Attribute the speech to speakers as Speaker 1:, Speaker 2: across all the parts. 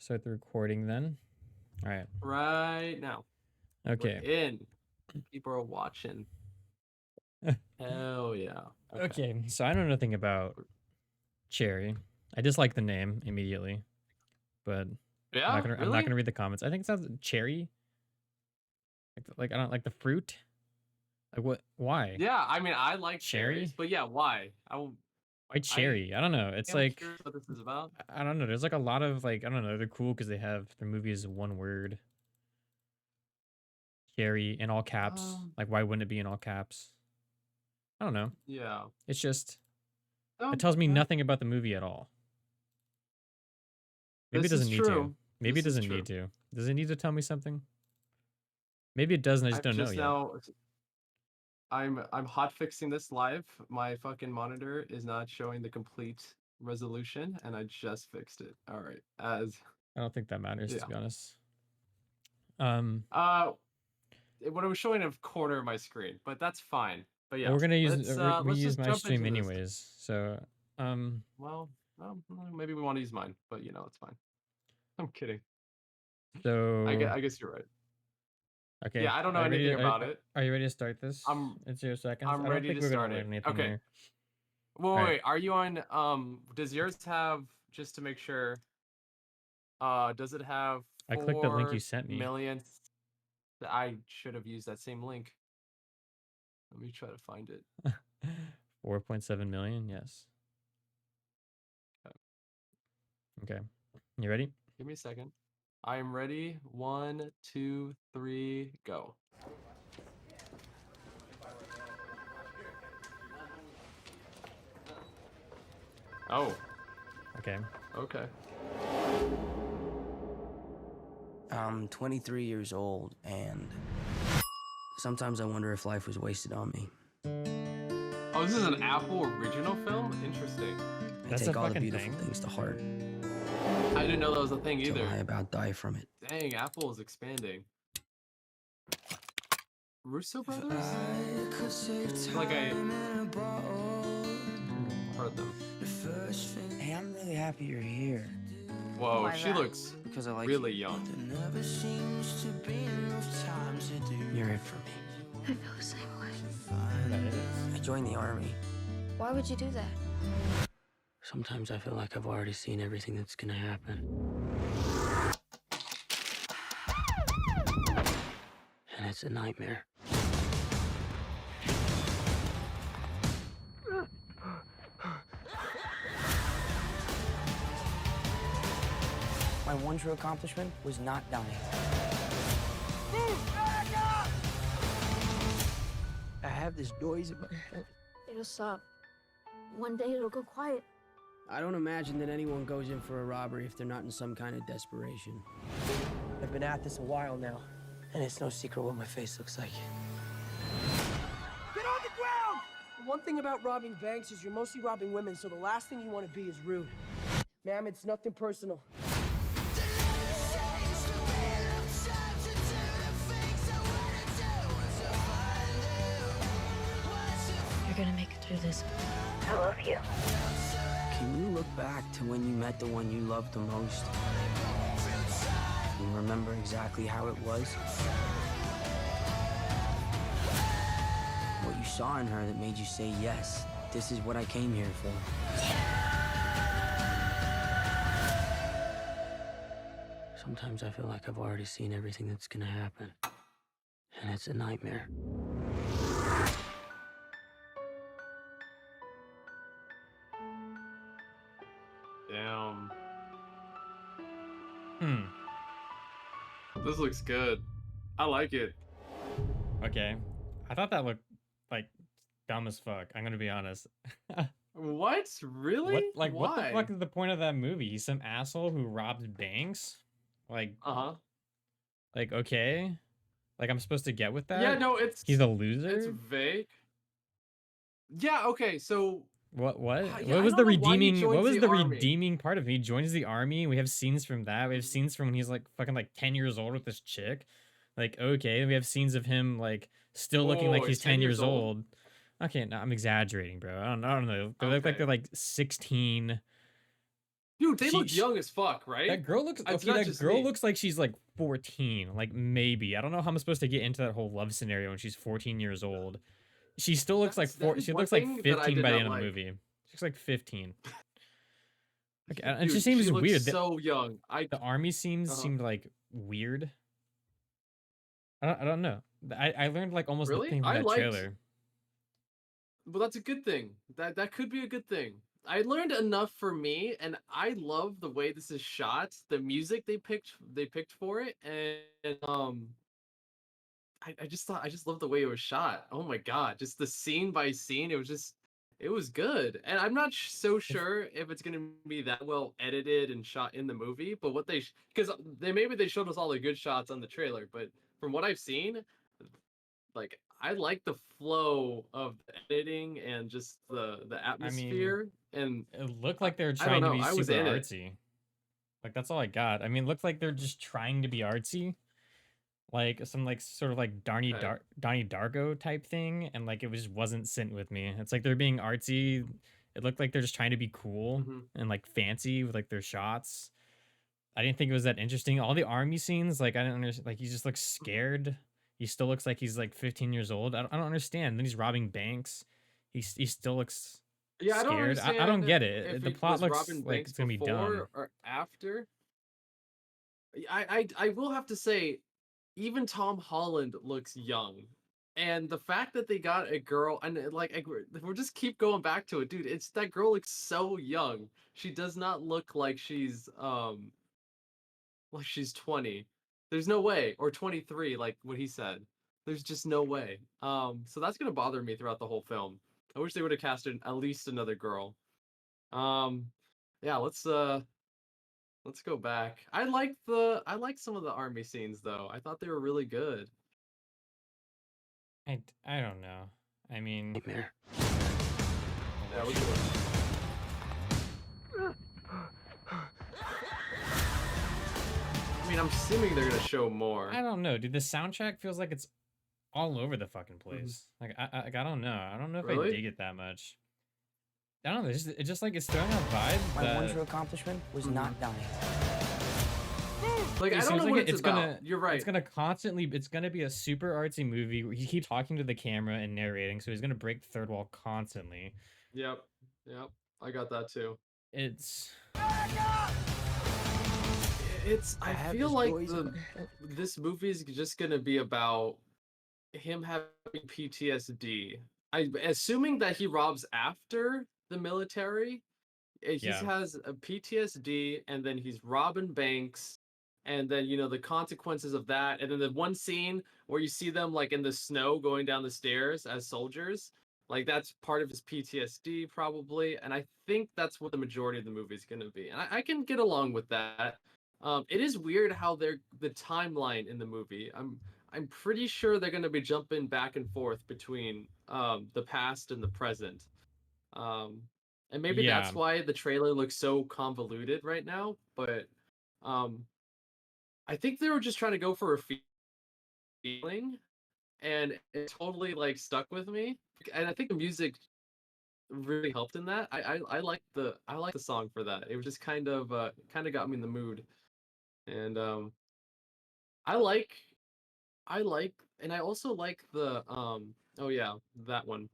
Speaker 1: start the recording then. All right.
Speaker 2: Right now. We're
Speaker 1: Okay.
Speaker 2: in. People are watching. Hell yeah.
Speaker 1: Okay. So I know nothing about Cherry. I dislike the name immediately, but
Speaker 2: Yeah,
Speaker 1: I'm not
Speaker 2: really?
Speaker 1: gonna read the comments. I think it sounds cherry. Like I don't like the fruit. Like what? Why?
Speaker 2: Yeah, I mean, I like cherries,
Speaker 1: Cherry?
Speaker 2: but yeah, why?
Speaker 1: Why
Speaker 2: I
Speaker 1: cherry? I don't know. It's
Speaker 2: am
Speaker 1: like
Speaker 2: curious what this is about.
Speaker 1: I don't know. There's like a lot of like I don't know. They're cool because they have their movie is one word. Cherry in all caps.
Speaker 2: Um,
Speaker 1: Like why wouldn't it be in all caps? I don't know.
Speaker 2: yeah.
Speaker 1: It's just it
Speaker 2: Um,
Speaker 1: tells me
Speaker 2: yeah.
Speaker 1: nothing about the movie at all. Maybe it
Speaker 2: This is
Speaker 1: doesn't need to.
Speaker 2: true.
Speaker 1: Maybe it
Speaker 2: This is
Speaker 1: doesn't need
Speaker 2: true.
Speaker 1: to. Does it need to tell me something? Maybe it does and I just
Speaker 2: I've
Speaker 1: don't know
Speaker 2: just
Speaker 1: yet.
Speaker 2: now I'm hot fixing this live. My fucking monitor is not showing the complete resolution and I just fixed it. All right.
Speaker 1: I don't think that matters to
Speaker 2: Yeah.
Speaker 1: be honest. Um,
Speaker 2: Uh what it was showing a corner of my screen, but that's fine. But
Speaker 1: well,
Speaker 2: yeah,
Speaker 1: we're gonna use we
Speaker 2: let's
Speaker 1: use
Speaker 2: just
Speaker 1: my
Speaker 2: jump
Speaker 1: stream
Speaker 2: into this.
Speaker 1: anyways. So, um,
Speaker 2: Well, maybe we want to use mine, but it's fine. I'm kidding.
Speaker 1: so
Speaker 2: I guess you're right.
Speaker 1: okay.
Speaker 2: Yeah, I don't
Speaker 1: Are
Speaker 2: know
Speaker 1: you ready?
Speaker 2: anything about it.
Speaker 1: Are you ready to start this
Speaker 2: I'm
Speaker 1: in 0 seconds?
Speaker 2: I'm
Speaker 1: I don't
Speaker 2: ready
Speaker 1: think
Speaker 2: to
Speaker 1: we're gonna
Speaker 2: start
Speaker 1: learn
Speaker 2: it.
Speaker 1: anything
Speaker 2: Okay.
Speaker 1: here.
Speaker 2: Wait,
Speaker 1: All
Speaker 2: wait,
Speaker 1: right.
Speaker 2: wait. Are you on does yours have, just to make sure, does it have
Speaker 1: I clicked the link you
Speaker 2: 4
Speaker 1: sent me.
Speaker 2: million? I should have used that same link. Let me try to find it.
Speaker 1: 4.7 million. Yes.
Speaker 2: Okay,
Speaker 1: Okay. You ready?
Speaker 2: give me a second. I am ready. 1, 2, 3, go. Oh,
Speaker 1: Okay.
Speaker 2: okay.
Speaker 3: I'm 23 years old, and sometimes I wonder if life was wasted on me.
Speaker 2: Oh, this is an Apple original film? Interesting.
Speaker 3: I
Speaker 1: That's a
Speaker 3: take all the
Speaker 1: fucking
Speaker 3: beautiful
Speaker 1: thing.
Speaker 3: things to heart
Speaker 2: I didn't know that was a thing
Speaker 3: till I
Speaker 2: either.
Speaker 3: about die from it.
Speaker 2: Dang, Apple is expanding. Russo brothers? Like I heard them.
Speaker 3: Hey, I'm really happy you're here
Speaker 2: Whoa,
Speaker 4: Why
Speaker 2: she
Speaker 4: that?
Speaker 2: looks
Speaker 3: because I like
Speaker 2: really
Speaker 3: you.
Speaker 2: young.
Speaker 3: You're it for me.
Speaker 4: I feel the same way.
Speaker 1: That is.
Speaker 3: I joined the army.
Speaker 4: Why would you do that?
Speaker 3: Sometimes I feel like I've already seen everything that's gonna happen. And it's a nightmare. My one true accomplishment was not dying. I have this noise in my head.
Speaker 4: It'll stop. One day it'll go quiet.
Speaker 5: I don't imagine that anyone goes in for a robbery if they're not in some kind of desperation.
Speaker 6: I've been at this a while now, and it's no secret what my face looks like.
Speaker 5: Get on the ground! One thing about robbing banks is you're mostly robbing women, so the last thing you want to be is rude. Ma'am, it's nothing personal.
Speaker 4: You're gonna make it through this. I love you.
Speaker 3: Can you look back to when you met the one you loved the most? And remember exactly how it was? What you saw in her that made you say, yes, this is what I came here for. Sometimes I feel like I've already seen everything that's gonna happen. And it's a nightmare.
Speaker 2: Damn.
Speaker 1: Hmm.
Speaker 2: This looks good. I like it.
Speaker 1: Okay. I thought that looked like dumb as fuck. I'm gonna be honest.
Speaker 2: What? Really?
Speaker 1: What the
Speaker 2: Why?
Speaker 1: fuck is the point of that movie? He's some asshole who robs banks? Like,
Speaker 2: Uh-huh.
Speaker 1: okay. Like I'm supposed to get with that?
Speaker 2: Yeah, no,
Speaker 1: He's a
Speaker 2: it's
Speaker 1: loser?
Speaker 2: vague. Yeah, okay, so
Speaker 1: What
Speaker 2: yeah, I
Speaker 1: was
Speaker 2: don't
Speaker 1: the
Speaker 2: know why he
Speaker 1: redeeming what
Speaker 2: joins
Speaker 1: was
Speaker 2: the
Speaker 1: the
Speaker 2: army.
Speaker 1: redeeming part of it? He joins the army. We have scenes from that. We have scenes from when he's like fucking like 10 years old with this chick. Like, okay, we have scenes of him like still looking like
Speaker 2: Oh,
Speaker 1: he's
Speaker 2: he's
Speaker 1: 10 years old. Okay, no, I'm exaggerating, bro. I don't know. They look like
Speaker 2: Okay.
Speaker 1: they're like 16.
Speaker 2: Dude, they
Speaker 1: She-
Speaker 2: look
Speaker 1: she-
Speaker 2: young as fuck, right?
Speaker 1: That girl looks
Speaker 2: It's
Speaker 1: okay.
Speaker 2: not
Speaker 1: That
Speaker 2: just
Speaker 1: girl
Speaker 2: me.
Speaker 1: looks like she's like 14. Like maybe I don't know how I'm supposed to get into that whole love scenario when she's 14 years old. She still looks like
Speaker 2: That is
Speaker 1: she
Speaker 2: one
Speaker 1: looks like
Speaker 2: thing that I
Speaker 1: 15
Speaker 2: did
Speaker 1: by the
Speaker 2: not
Speaker 1: end of the
Speaker 2: like.
Speaker 1: movie. She looks like 15. Like, it
Speaker 2: Dude,
Speaker 1: just seems
Speaker 2: she looks
Speaker 1: weird.
Speaker 2: so young.
Speaker 1: The army scenes
Speaker 2: Uh-huh.
Speaker 1: seemed like weird. I don't know. I learned like almost
Speaker 2: Really?
Speaker 1: nothing from
Speaker 2: I
Speaker 1: that
Speaker 2: liked-
Speaker 1: trailer.
Speaker 2: Well, that's a good thing. That could be a good thing. I learned enough for me, and I love the way this is shot. The music they picked for it, and I just love the way it was shot. Oh my god, just the scene by scene, it was good. And I'm not so sure if it's gonna be that well edited and shot in the movie, but what because maybe they showed us all the good shots on the trailer, but from what I've seen, like I like the flow of the editing and just the atmosphere. And
Speaker 1: It looked like they were
Speaker 2: I don't
Speaker 1: trying to
Speaker 2: know,
Speaker 1: be
Speaker 2: I was
Speaker 1: super
Speaker 2: in it.
Speaker 1: artsy. Like that's all I got. I mean, it looked like they're just trying to be artsy. Like some like sort of like Donnie
Speaker 2: Okay.
Speaker 1: Donnie Darko type thing, and like it just wasn't sitting with me. It's like they're being artsy. It looked like they're just trying to be cool
Speaker 2: Mhm.
Speaker 1: and like fancy with like their shots. I didn't think it was that interesting. All the army scenes, like I don't understand. Like he just looks scared. He still looks like he's like 15 years old. I don't understand. Then he's robbing banks. He still looks
Speaker 2: Yeah, I don't
Speaker 1: scared. I don't
Speaker 2: understand
Speaker 1: get it.
Speaker 2: if
Speaker 1: The
Speaker 2: it
Speaker 1: plot
Speaker 2: was
Speaker 1: looks
Speaker 2: Robin
Speaker 1: like
Speaker 2: Banks
Speaker 1: it's gonna be dumb.
Speaker 2: before or after. I will have to say, even Tom Holland looks young, and the fact that they got a girl and we'll just keep going back to it, dude. It's that girl looks so young. She does not look like she's 20. There's no way, or 23, like what he said. There's just no way. So that's gonna bother me throughout the whole film. I wish they would have casted at least another girl. Yeah, let's go back. I like some of the army scenes though. I thought they were really good.
Speaker 1: I don't know. I mean,
Speaker 3: Nightmare.
Speaker 2: Yeah, we're good. I mean, I'm assuming they're gonna show more.
Speaker 1: I don't know, dude. The soundtrack feels like it's all over the fucking
Speaker 2: Mm-hmm.
Speaker 1: place. Like I don't know. I don't know if I
Speaker 2: Really?
Speaker 1: dig it that much. I don't know. It's just like it's throwing out vibes.
Speaker 3: My one
Speaker 1: that
Speaker 3: true accomplishment was
Speaker 2: Mm-hmm.
Speaker 3: not dying.
Speaker 2: Like, I
Speaker 1: it
Speaker 2: don't
Speaker 1: seems
Speaker 2: know
Speaker 1: like
Speaker 2: what it's about.
Speaker 1: gonna.
Speaker 2: You're right.
Speaker 1: It's gonna be a super artsy movie where he keeps talking to the camera and narrating, so he's gonna break the third wall constantly.
Speaker 2: Yep. I got that too.
Speaker 1: It's
Speaker 2: I
Speaker 3: have
Speaker 2: feel
Speaker 3: this
Speaker 2: like
Speaker 3: noise in
Speaker 2: this movie is just gonna be about him having PTSD. Assuming that he robs after the military. He
Speaker 1: Yeah.
Speaker 2: has a PTSD, and then he's robbing banks, and then the consequences of that, and then the one scene where you see them like in the snow going down the stairs as soldiers, like that's part of his PTSD probably, and I think that's what the majority of the movie is going to be, and I can get along with that. It is weird how the timeline in the movie. I'm pretty sure they're going to be jumping back and forth between the past and the present. And maybe
Speaker 1: Yeah.
Speaker 2: that's why the trailer looks so convoluted right now. But I think they were just trying to go for a feeling, and it totally like stuck with me. And I think the music really helped in that. I like the song for that. It was just kind of got me in the mood. And I like and I also like the oh yeah, that one.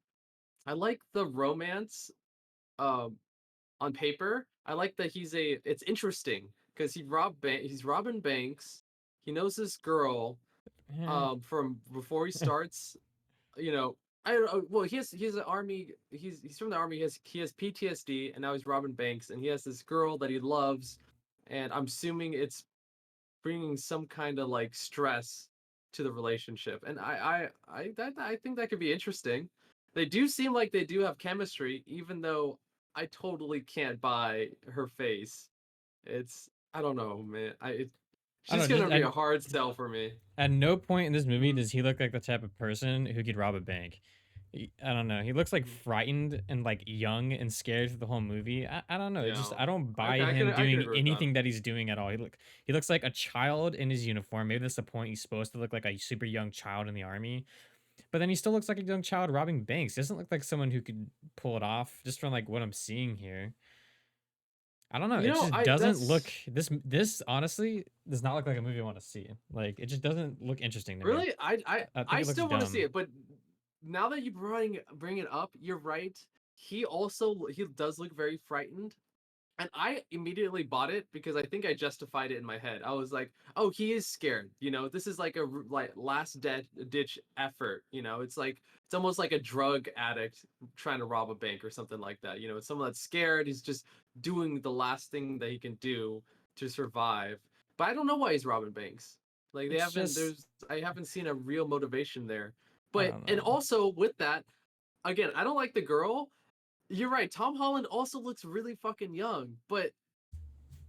Speaker 2: I like the romance on paper. I like that it's interesting because he's robbing banks. He knows this girl from before he starts, I don't know. Well, he's an army. He's from the army. He has PTSD, and now he's robbing banks. And he has this girl that he loves, and I'm assuming it's bringing some kind of like stress to the relationship. And I think that could be interesting. They do seem like they do have chemistry, even though I totally can't buy her face. I don't know, man. She's
Speaker 1: don't know,
Speaker 2: gonna be a hard sell for me.
Speaker 1: At no point in this movie does he look like the type of person who could rob a bank. I don't know. He looks like frightened and like young and scared through the whole movie. I don't know.
Speaker 2: Yeah.
Speaker 1: I don't buy
Speaker 2: I
Speaker 1: him
Speaker 2: can agree
Speaker 1: doing
Speaker 2: with
Speaker 1: anything that he's doing at all. He looks like a child in his uniform. Maybe that's the point. He's supposed to look like a super young child in the army. But then he still looks like a young child robbing banks. He doesn't look like someone who could pull it off just from like what I'm seeing here. I don't know.
Speaker 2: You
Speaker 1: It
Speaker 2: know,
Speaker 1: just
Speaker 2: I
Speaker 1: doesn't look
Speaker 2: that's
Speaker 1: this honestly does not look like a movie I want to see. Like it just doesn't look interesting to me.
Speaker 2: really
Speaker 1: I think
Speaker 2: I
Speaker 1: it looks
Speaker 2: still want to see
Speaker 1: dumb.
Speaker 2: it, but now that you bring it up, you're right. He does look very frightened. And I immediately bought it because I think I justified it in my head. I was like, "Oh, he is scared. You know, this is like like last ditch effort. You know, it's almost like a drug addict trying to rob a bank or something like that. You know, it's someone that's scared. He's just doing the last thing that he can do to survive. But I don't know why he's robbing banks. Like
Speaker 1: It's just
Speaker 2: I haven't seen a real motivation there.
Speaker 1: I
Speaker 2: But
Speaker 1: don't
Speaker 2: and
Speaker 1: know.
Speaker 2: also with that, again, I don't like the girl. You're right. Tom Holland also looks really fucking young, but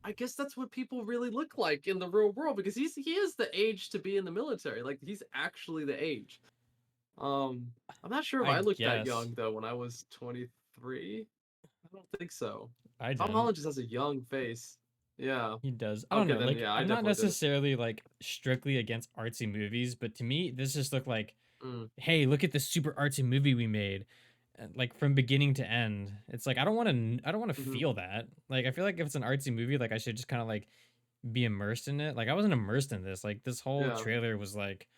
Speaker 2: I guess that's what people really look like in the real world because he is the age to be in the military. Like he's actually the age. I'm not sure if
Speaker 1: I
Speaker 2: I looked that
Speaker 1: guess
Speaker 2: young though when I was 23. I don't think so.
Speaker 1: I
Speaker 2: Tom
Speaker 1: didn't.
Speaker 2: Holland just has a young face. Yeah.
Speaker 1: He does. I don't
Speaker 2: Okay,
Speaker 1: know.
Speaker 2: then
Speaker 1: Like
Speaker 2: yeah, I
Speaker 1: I'm not
Speaker 2: definitely did.
Speaker 1: necessarily like strictly against artsy movies, but to me this just looked like,
Speaker 2: Mm,
Speaker 1: hey, look at this super artsy movie we made. Like from beginning to end. It's like I don't want to
Speaker 2: hmm
Speaker 1: feel that. Like I feel like if it's an artsy movie, like I should just kind of like be immersed in it. Like I wasn't immersed in this. Like this whole
Speaker 2: Yeah.
Speaker 1: trailer was like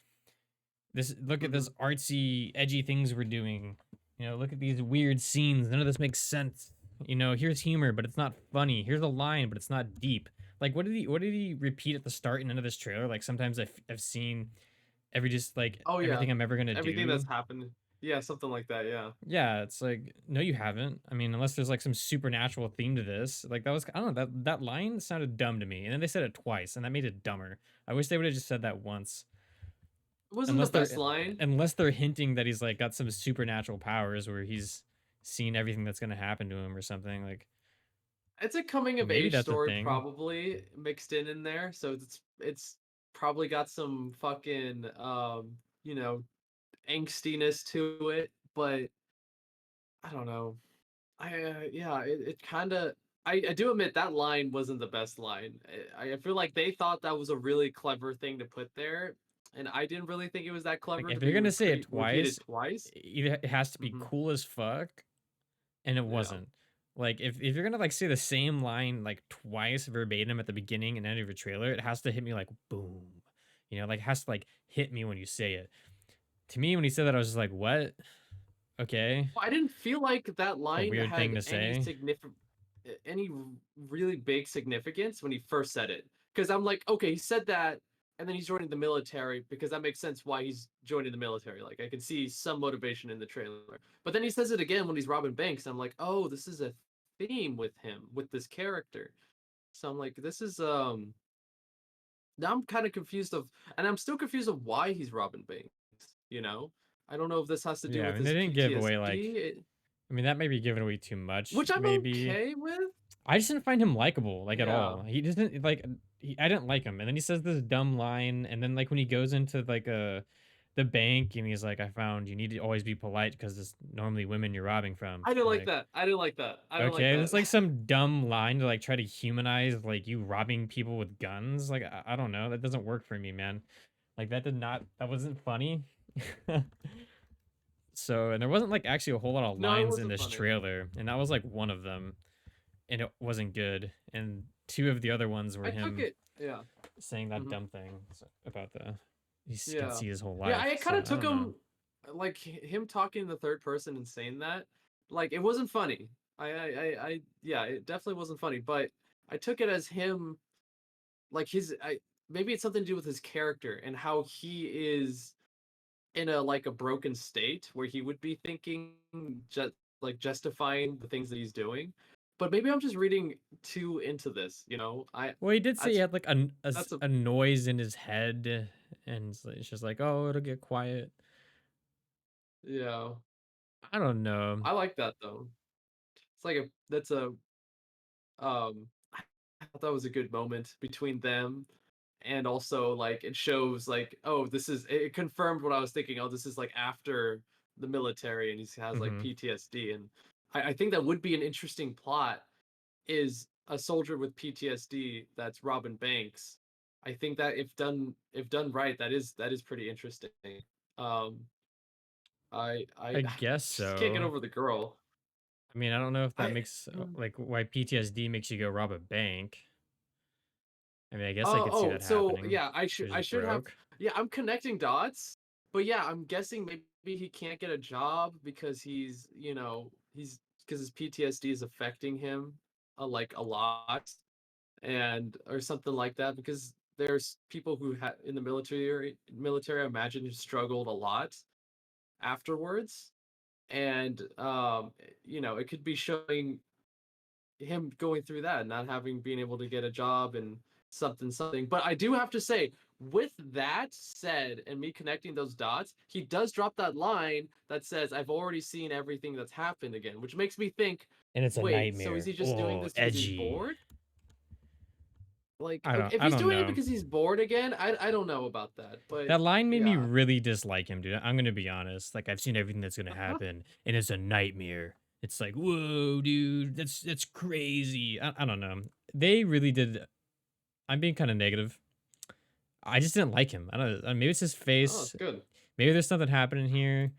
Speaker 1: this look at
Speaker 2: hmm
Speaker 1: this artsy, edgy things we're doing. You know, look at these weird scenes. None of this makes sense. You know, here's humor, but it's not funny. Here's a line, but it's not deep. Like what did he repeat at the start and end of this trailer? Like sometimes I've seen just like
Speaker 2: Oh yeah.
Speaker 1: everything I'm ever gonna
Speaker 2: Everything that's
Speaker 1: do.
Speaker 2: happened. Yeah, something like that. Yeah.
Speaker 1: Yeah, it's like, no, you haven't. I mean, unless there's like some supernatural theme to this. Like that was, I don't know, that line sounded dumb to me. And then they said it twice, and that made it dumber. I wish they would have just said that once.
Speaker 2: It wasn't the
Speaker 1: Unless
Speaker 2: best
Speaker 1: they're
Speaker 2: line.
Speaker 1: unless they're hinting that he's like got some supernatural powers where he's seen everything that's gonna happen to him or something. Like
Speaker 2: It's a coming of
Speaker 1: maybe
Speaker 2: age
Speaker 1: that's a
Speaker 2: story
Speaker 1: thing.
Speaker 2: probably mixed in there, so it's probably got some fucking you know, angstiness to it, but I don't know. Yeah, it kind of I do admit that line wasn't the best line. I feel like they thought that was a really clever thing to put there, and I didn't really think it was that
Speaker 1: Like
Speaker 2: clever to
Speaker 1: if you're
Speaker 2: be
Speaker 1: gonna say it
Speaker 2: repeated
Speaker 1: twice,
Speaker 2: twice.
Speaker 1: either it has to be
Speaker 2: hmm
Speaker 1: cool as fuck, and it
Speaker 2: Yeah.
Speaker 1: wasn't. Like if you're gonna like say the same line like twice verbatim at the beginning and end of your trailer, it has to hit me like boom. You know, like it has to like hit me when you say it. To me, when he said that, I was just like, what? Okay.
Speaker 2: Well, I didn't feel like that
Speaker 1: A
Speaker 2: line
Speaker 1: weird thing
Speaker 2: had
Speaker 1: to say.
Speaker 2: any really big significance when he first said it. Because I'm like, okay, he said that, and then he's joining the military because that makes sense why he's joining the military. Like I can see some motivation in the trailer. But then he says it again when he's robbing banks. I'm like, oh, this is a theme with him, with this character. So I'm like, this is now I'm kind of confused of, and I'm still confused of why he's robbing banks. You know, I don't know if this has to do
Speaker 1: Yeah, I
Speaker 2: with
Speaker 1: mean they
Speaker 2: his
Speaker 1: didn't give away
Speaker 2: PTSD.
Speaker 1: like I mean that may be giving away too much,
Speaker 2: Which I'm
Speaker 1: maybe.
Speaker 2: okay with.
Speaker 1: I just didn't find him likable, like, at
Speaker 2: Yeah.
Speaker 1: all. He doesn't like I didn't like him. And then he says this dumb line, and then like when he goes into like the bank and he's like, I found you need to always be polite because it's normally women you're robbing from.
Speaker 2: I didn't
Speaker 1: I'm
Speaker 2: like
Speaker 1: like,
Speaker 2: that. I didn't like that. I don't like
Speaker 1: okay,
Speaker 2: that.
Speaker 1: it's like some dumb line to like try to humanize like you robbing people with guns. Like I don't know. That doesn't work for me, man. Like that wasn't funny. So, and there wasn't like actually a whole lot of
Speaker 2: No, it
Speaker 1: lines in
Speaker 2: wasn't
Speaker 1: this
Speaker 2: funny.
Speaker 1: trailer, and that was like one of them, and it wasn't good. And two of the other ones were
Speaker 2: I took
Speaker 1: him
Speaker 2: it. Yeah.
Speaker 1: saying that
Speaker 2: hmm
Speaker 1: dumb thing about the can
Speaker 2: Yeah.
Speaker 1: see his whole
Speaker 2: Yeah.
Speaker 1: life.
Speaker 2: I kind
Speaker 1: So
Speaker 2: of
Speaker 1: I
Speaker 2: took
Speaker 1: don't know.
Speaker 2: him, like him talking in the third person and saying that, like it wasn't funny. Yeah, it definitely wasn't funny. But I took it as him, like maybe it's something to do with his character and how he is in a like a broken state where he would be thinking just like justifying the things that he's doing. But maybe I'm just reading too into this, you know?
Speaker 1: Well, he did say he
Speaker 2: That's
Speaker 1: had like
Speaker 2: that's a
Speaker 1: a noise in his head, and it's just like, oh, it'll get quiet.
Speaker 2: yeah.
Speaker 1: I don't know.
Speaker 2: I like that though. It's like a that's a I thought that was a good moment between them, and also like it shows like, oh, it confirmed what I was thinking. Oh, this is like after the military and he has like
Speaker 1: Hmm.
Speaker 2: PTSD. And I think that would be an interesting plot, is a soldier with PTSD that's Robin Banks. I think that if done right, that is pretty interesting. Um I
Speaker 1: I guess
Speaker 2: just can't get
Speaker 1: so.
Speaker 2: over the girl.
Speaker 1: I mean, I don't know if that
Speaker 2: I
Speaker 1: makes
Speaker 2: mm.
Speaker 1: like why PTSD makes you go rob a bank. I mean, I guess I could see
Speaker 2: Oh,
Speaker 1: that
Speaker 2: so
Speaker 1: happening.
Speaker 2: yeah,
Speaker 1: You're
Speaker 2: I
Speaker 1: just
Speaker 2: should have.
Speaker 1: broke.
Speaker 2: Yeah, I'm connecting dots, but yeah, I'm guessing maybe he can't get a job because he's because his PTSD is affecting him like a lot, and or something like that. Because there's people who had in the military, I imagine, who struggled a lot afterwards, and it could be showing him going through that, not having being able to get a job and something. But I do have to say, with that said, and me connecting those dots, he does drop that line that says, "I've already seen everything that's happened again," which makes me think,
Speaker 1: And it's a
Speaker 2: wait, so is
Speaker 1: nightmare.
Speaker 2: he just doing
Speaker 1: Oh,
Speaker 2: this because he's
Speaker 1: edgy.
Speaker 2: bored? Like, okay, if
Speaker 1: I
Speaker 2: he's
Speaker 1: don't
Speaker 2: doing it
Speaker 1: know.
Speaker 2: because he's bored again, I don't know about that, but
Speaker 1: That line made me
Speaker 2: yeah.
Speaker 1: really dislike him, dude. I'm gonna be honest. Like I've seen everything that's gonna
Speaker 2: Uh-huh.
Speaker 1: happen, and it's a nightmare. It's like, whoa, dude, that's crazy. I don't know. They really did. I'm being kind of negative. I just didn't like him. I don't. Maybe it's his
Speaker 2: Oh,
Speaker 1: face.
Speaker 2: that's good.
Speaker 1: Maybe there's something happening here.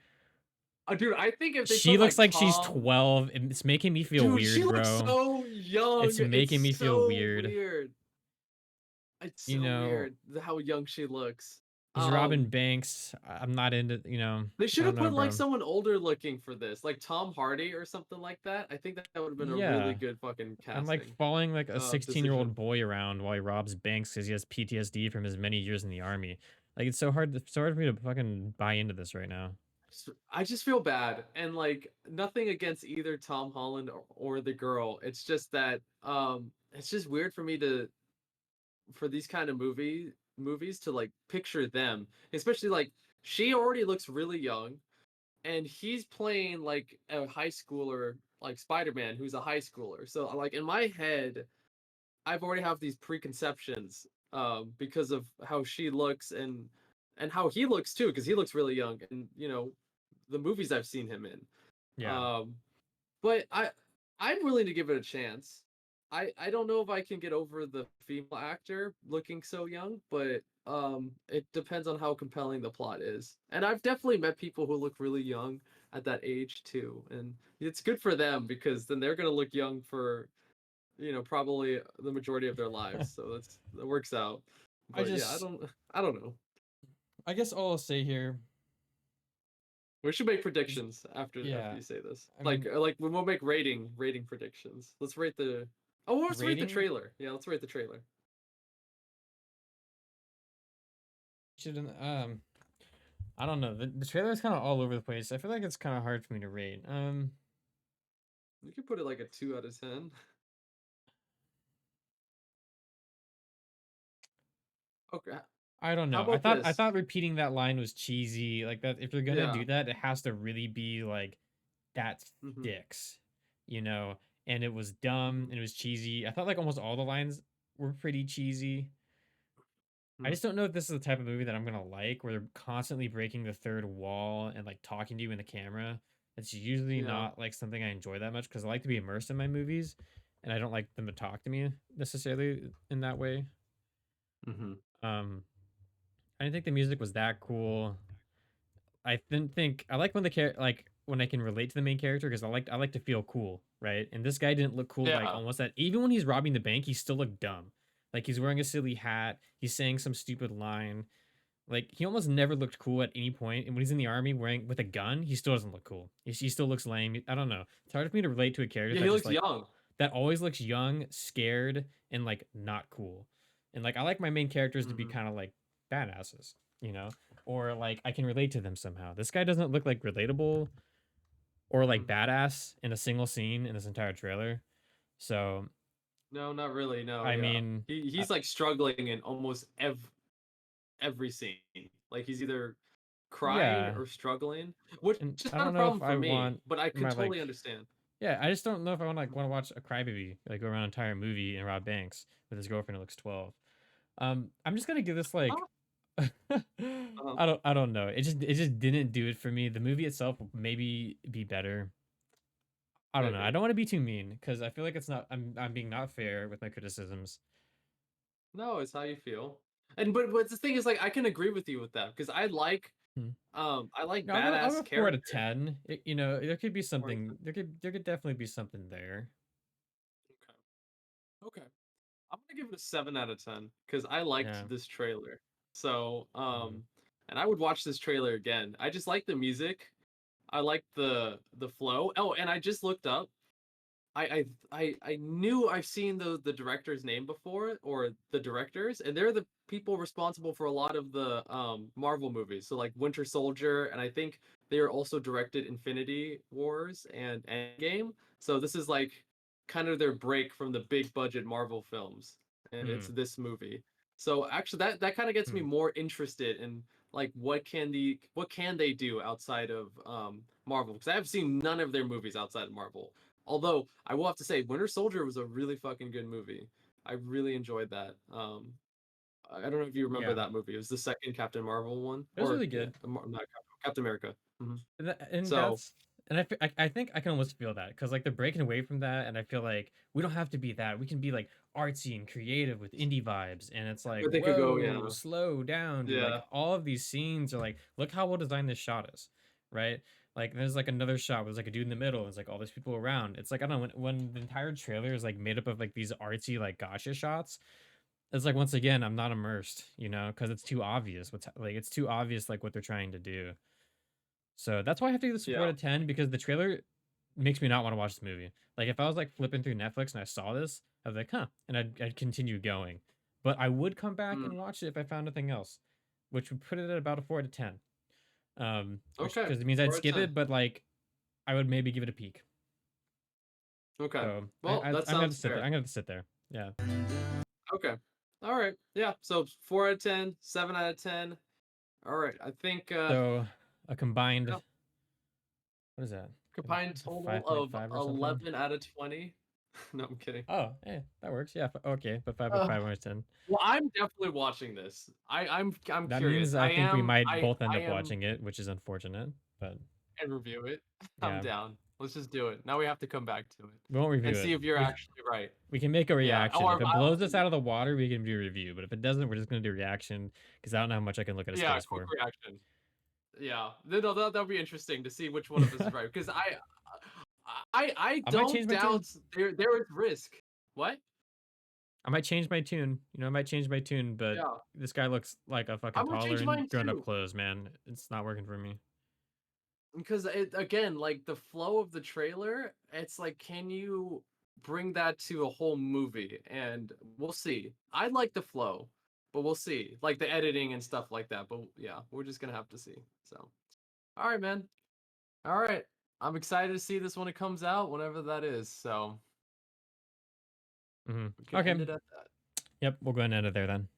Speaker 2: Dude, I think if they
Speaker 1: She
Speaker 2: put
Speaker 1: looks
Speaker 2: like
Speaker 1: like she's
Speaker 2: Tom,
Speaker 1: 12. And it's making me feel
Speaker 2: dude, she
Speaker 1: weird,
Speaker 2: looks
Speaker 1: bro.
Speaker 2: so young.
Speaker 1: It's making
Speaker 2: It's
Speaker 1: me feel
Speaker 2: so
Speaker 1: weird.
Speaker 2: weird. It's
Speaker 1: You
Speaker 2: so
Speaker 1: know,
Speaker 2: weird how young she looks.
Speaker 1: he's robbing
Speaker 2: Um,
Speaker 1: banks. I'm not into.
Speaker 2: they
Speaker 1: I
Speaker 2: should
Speaker 1: don't
Speaker 2: have
Speaker 1: know,
Speaker 2: put like
Speaker 1: bro.
Speaker 2: someone older looking for this, like Tom Hardy or something like that. I think that would have been a really
Speaker 1: Yeah.
Speaker 2: good fucking
Speaker 1: I'm like
Speaker 2: casting
Speaker 1: following like a 16-year-old
Speaker 2: decision.
Speaker 1: boy around while he robs banks because he has PTSD from his many years in the army. Like it's so hard for me to fucking buy into this right now.
Speaker 2: I just feel bad, and like nothing against either Tom Holland or the girl. It's just that it's just weird for me to for these kind of movies to like picture them, especially like she already looks really young and he's playing like a high schooler, like Spider-Man, who's a high schooler. So like in my head, I've already have these preconceptions because of how she looks and how he looks too, because he looks really young, and the movies I've seen him in.
Speaker 1: Yeah.
Speaker 2: Um, but I'm willing to give it a chance. I don't know if I can get over the female actor looking so young, but it depends on how compelling the plot is. And I've definitely met people who look really young at that age too, and it's good for them because then they're gonna look young for probably the majority of their lives. So that works out.
Speaker 1: I
Speaker 2: But yeah,
Speaker 1: just
Speaker 2: I don't know.
Speaker 1: I guess all I'll say here
Speaker 2: We should make
Speaker 1: is
Speaker 2: predictions after
Speaker 1: yeah.
Speaker 2: you say this.
Speaker 1: I
Speaker 2: Like
Speaker 1: mean,
Speaker 2: we'll make rating predictions. Let's rate the. Oh, let's rate the
Speaker 1: rating
Speaker 2: trailer. Yeah, let's rate the trailer.
Speaker 1: shouldn't I don't know. The trailer is kind of all over the place. I feel like it's kind of hard for me to rate.
Speaker 2: You could put it like a 2 out of 10. Okay.
Speaker 1: I don't
Speaker 2: How
Speaker 1: know.
Speaker 2: about
Speaker 1: I
Speaker 2: this?
Speaker 1: thought repeating that line was cheesy. Like that if you're gonna
Speaker 2: Yeah.
Speaker 1: do that, it has to really be like that
Speaker 2: Mm-hmm.
Speaker 1: sticks, you know? And it was dumb
Speaker 2: Mm-hmm.
Speaker 1: and it was cheesy. I thought like almost all the lines were pretty cheesy. I
Speaker 2: Mm-hmm.
Speaker 1: just don't know if this is the type of movie that I'm gonna like, where they're constantly breaking the third wall and like talking to you in the camera. It's usually
Speaker 2: Yeah.
Speaker 1: not like something I enjoy that much because I like to be immersed in my movies, and I don't like them to talk to me necessarily in that way.
Speaker 2: Mm-hmm.
Speaker 1: Um, I didn't think the music was that cool. I didn't think I like when like when I can relate to the main character because I like to feel cool, right? And this guy didn't look cool like
Speaker 2: Yeah.
Speaker 1: almost that even when he's robbing the bank, he still looked dumb. Like he's wearing a silly hat, he's saying some stupid line. Like he almost never looked cool at any point. And when he's in the army wearing with a gun, he still doesn't look cool. He still looks lame. I don't know. It's hard for me to relate to a character
Speaker 2: Yeah,
Speaker 1: that
Speaker 2: he
Speaker 1: just
Speaker 2: looks
Speaker 1: like
Speaker 2: young.
Speaker 1: that always looks young, scared, and like not cool. And like I like my main characters to be
Speaker 2: Mm-hmm.
Speaker 1: kind of like badasses, you know? Or like I can relate to them somehow. This guy doesn't look like relatable or like
Speaker 2: Mm-hmm.
Speaker 1: badass in a single scene in this entire trailer. So,
Speaker 2: No, not really. No,
Speaker 1: I
Speaker 2: yeah.
Speaker 1: mean,
Speaker 2: He's like struggling in almost every scene. Like he's either crying
Speaker 1: yeah.
Speaker 2: or struggling, which
Speaker 1: And
Speaker 2: is
Speaker 1: I
Speaker 2: not a
Speaker 1: don't know
Speaker 2: problem
Speaker 1: if
Speaker 2: for
Speaker 1: I
Speaker 2: me,
Speaker 1: want
Speaker 2: but I can
Speaker 1: my
Speaker 2: totally
Speaker 1: like
Speaker 2: understand.
Speaker 1: yeah, I just don't know if I want to watch a crybaby like go around an entire movie and rob banks with his girlfriend who looks 12. I'm just gonna give this like
Speaker 2: Oh, uh-huh.
Speaker 1: I don't know. It just didn't do it for me. The movie itself will maybe be better. I don't know. I
Speaker 2: Maybe.
Speaker 1: don't want to be too mean because I feel like it's not. I'm being not fair with my criticisms.
Speaker 2: No, it's how you feel. And but the thing is, like, I can agree with you with that because I like
Speaker 1: Hmm.
Speaker 2: I like
Speaker 1: No, I'll
Speaker 2: badass
Speaker 1: go 4 out of
Speaker 2: character.
Speaker 1: 10. You know, there could be
Speaker 2: 4 out of
Speaker 1: something.
Speaker 2: 10.
Speaker 1: There could definitely be something there.
Speaker 2: Okay. Okay. I'm gonna give it a 7 out of 10 because I
Speaker 1: Yeah.
Speaker 2: liked this trailer. So,
Speaker 1: Mhm.
Speaker 2: and I would watch this trailer again. I just like the music. I like the flow. Oh, and I just looked up. I knew I've seen the director's name before, or the directors, and they're the people responsible for a lot of the Marvel movies. So like Winter Soldier, and I think they are also directed Infinity Wars and Endgame. So this is like kind of their break from the big budget Marvel films, and it's
Speaker 1: Mm.
Speaker 2: this movie. So actually that kind of gets me
Speaker 1: Mm.
Speaker 2: more interested in like what can they do outside of Marvel, because I have seen none of their movies outside of Marvel. Although I will have to say, Winter Soldier was a really fucking good movie. I really enjoyed that. I don't know if you remember
Speaker 1: Yeah.
Speaker 2: that movie. It was the second Captain Marvel one,
Speaker 1: It was
Speaker 2: or
Speaker 1: really
Speaker 2: yeah,
Speaker 1: good.
Speaker 2: not Captain America.
Speaker 1: And
Speaker 2: So
Speaker 1: that's and I think I can almost feel that because like they're breaking away from that, and I feel like we don't have to be that. We can be like artsy and creative with indie vibes, and it's like,
Speaker 2: where they could go,
Speaker 1: whoa,
Speaker 2: yeah,
Speaker 1: slow down, dude. Like
Speaker 2: yeah,
Speaker 1: all of these scenes are like, look how well designed this shot is, right? Like there's like another shot where there's like a dude in the middle, and it's like all these people around. It's like I don't know when the entire trailer is like made up of like these artsy like gotcha shots. It's like once again, I'm not immersed, you know, because it's too obvious. Like it's too obvious like what they're trying to do. So that's why I have to give this a 4
Speaker 2: yeah.
Speaker 1: out of 10 because the trailer makes me not want to watch this movie. Like if I was like flipping through Netflix and I saw this, I was like, huh, and I'd continue going. But I would come back
Speaker 2: Mm,
Speaker 1: and watch it if I found nothing else, which would put it at about a 4 out of 10.
Speaker 2: okay,
Speaker 1: Because it means I'd
Speaker 2: four out of
Speaker 1: skip
Speaker 2: 10.
Speaker 1: it, but like I would maybe give it a peek.
Speaker 2: Okay,
Speaker 1: So
Speaker 2: well that
Speaker 1: I'm gonna
Speaker 2: sounds
Speaker 1: sit there.
Speaker 2: fair.
Speaker 1: I'm gonna sit there. Yeah.
Speaker 2: Okay, all right, yeah. So 4 out of 10, 7 out of 10. All right, I think
Speaker 1: So a combined
Speaker 2: yeah,
Speaker 1: what is that?
Speaker 2: combined
Speaker 1: It's a
Speaker 2: total of
Speaker 1: 5.5 or something.
Speaker 2: 11 out of 20. No, I'm kidding.
Speaker 1: Oh, yeah, that works. Yeah, okay, but
Speaker 2: Uh,
Speaker 1: 5.5 out of 10.
Speaker 2: Well, I'm definitely watching this. I'm
Speaker 1: That
Speaker 2: curious.
Speaker 1: means I think we might
Speaker 2: I
Speaker 1: both end
Speaker 2: I
Speaker 1: up
Speaker 2: am
Speaker 1: watching it, which is unfortunate, but
Speaker 2: and review it. I'm
Speaker 1: yeah,
Speaker 2: down. Let's just do it. Now we have to come back to it
Speaker 1: we won't
Speaker 2: and
Speaker 1: review it.
Speaker 2: see if you're actually right.
Speaker 1: We can make a
Speaker 2: Yeah.
Speaker 1: reaction.
Speaker 2: Or
Speaker 1: If it blows us out of the water, we can do a review, but if it doesn't, we're just gonna do a reaction because I don't know how much I can look at his
Speaker 2: yeah,
Speaker 1: face
Speaker 2: quick
Speaker 1: for.
Speaker 2: reaction. Yeah. No, that'll be interesting to see which one of us is right, because I
Speaker 1: I might
Speaker 2: don't
Speaker 1: change my tune.
Speaker 2: doubt there is risk. What?
Speaker 1: I might change my tune. You know, I might change my tune, but
Speaker 2: Yeah.
Speaker 1: this guy looks like a fucking
Speaker 2: I'm gonna
Speaker 1: toddler
Speaker 2: change
Speaker 1: in
Speaker 2: mine
Speaker 1: grown-up
Speaker 2: too.
Speaker 1: clothes, man. It's not working for me.
Speaker 2: Because it again, like the flow of the trailer, it's like, can you bring that to a whole movie? And we'll see. I like the flow, but we'll see. Like the editing and stuff like that. But yeah, we're just gonna have to see. So, all right, man. All right. I'm excited to see this when it comes out, whenever that is. So
Speaker 1: Hmm.
Speaker 2: we can
Speaker 1: Okay.
Speaker 2: end it at that.
Speaker 1: Yep, we'll go ahead and end it there then.